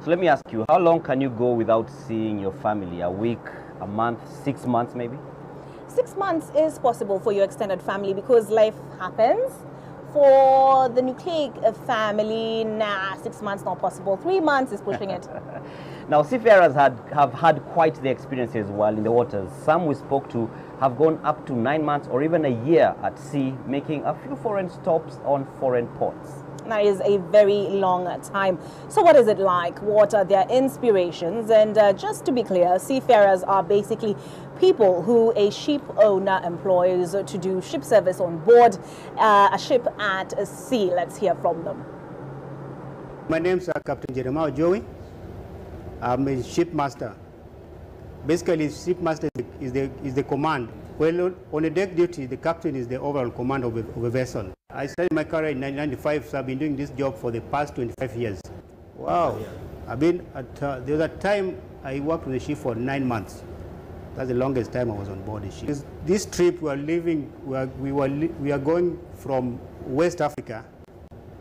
So let me ask you, how long can you go without seeing your family? A week, a month, 6 months maybe? 6 months is possible for your extended family because life happens. For the nucleic family, 6 months not possible. 3 months is pushing it. Now, seafarers have had quite the experiences while in the waters. Some we spoke to have gone up to 9 months or even a year at sea, making a few foreign stops on foreign ports. That is a very long time. So what is it like? What are their inspirations? And just to be clear, seafarers are basically people who a ship owner employs to do ship service on board a ship at sea. Let's hear from them. My name is Captain Jeremiah Joey. I'm a ship master. Basically, ship master is the command. Well, on a deck duty, the captain is the overall command of a vessel. I started my career in 1995, so I've been doing this job for the past 25 years. Wow. I've been at, there was a time I worked on the ship for 9 months. That's the longest time I was on board the ship. This trip we are going from West Africa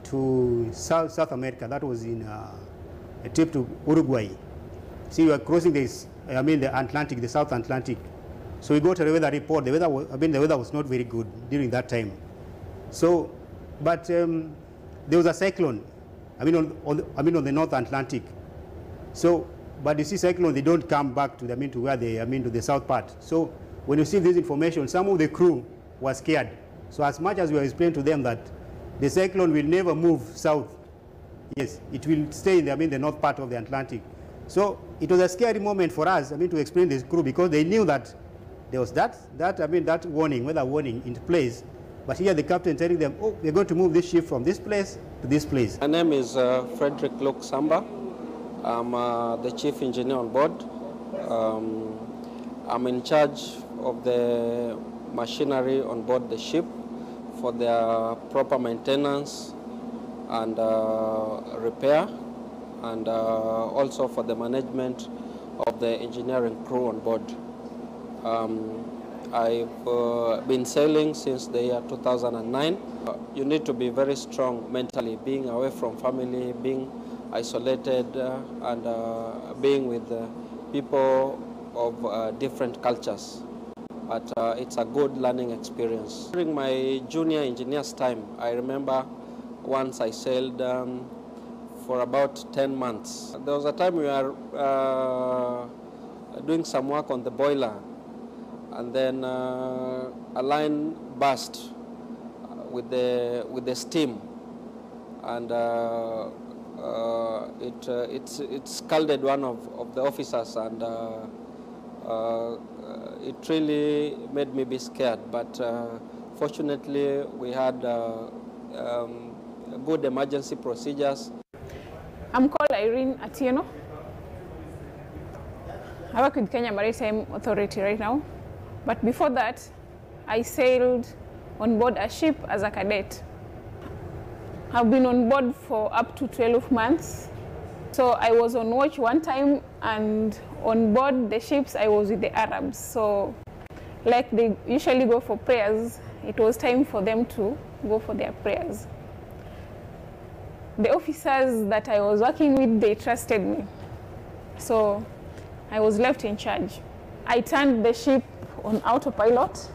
to South America. That was in a trip to Uruguay. See, we are crossing the Atlantic, the South Atlantic. So we go to the weather report. The weather was not very good during that time. So, but there was a cyclone. On the North Atlantic. So, but you see, cyclone, they don't come back to to the south part. So when you see this information, some of the crew were scared. So as much as we explained to them that the cyclone will never move south, yes, it will stay in the north part of the Atlantic. So it was a scary moment for us, to explain this crew, because they knew that there was that warning, weather warning in place. But here the captain telling them, oh, we're going to move this ship from this place to this place. My name is Frederick Luke Samba. I'm the chief engineer on board. I'm in charge of the machinery on board the ship for their proper maintenance and repair, and also for the management of the engineering crew on board. I've been sailing since the year 2009. You need to be very strong mentally, being away from family, being isolated, and being with people of different cultures. But it's a good learning experience. During my junior engineer's time, I remember once I sailed for about 10 months. There was a time we were doing some work on the boiler, and then a line burst with the steam, and it scalded one of the officers, and it really made me be scared. But fortunately, we had good emergency procedures. I'm called Irene Atieno. I work with Kenya Maritime Authority right now. But before that, I sailed on board a ship as a cadet. I've been on board for up to 12 months. So I was on watch one time, and on board the ships I was with the Arabs. So like they usually go for prayers, it was time for them to go for their prayers. The officers that I was working with, they trusted me. So I was left in charge. I turned the ship on autopilot.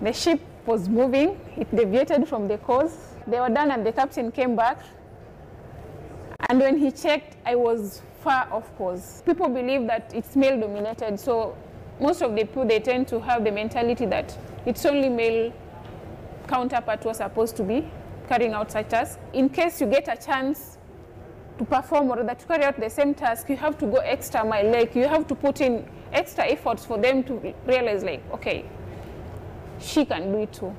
The ship was moving. It deviated from the course. They were done and the captain came back. And when he checked, I was far off course. People believe that it's male dominated. So most of the people, they tend to have the mentality that it's only male counterpart who are supposed to be carrying out such tasks. In case you get a chance to perform or that to carry out the same task, you have to go extra mile. Like you have to put in extra efforts for them to realize, like, okay, she can do it too.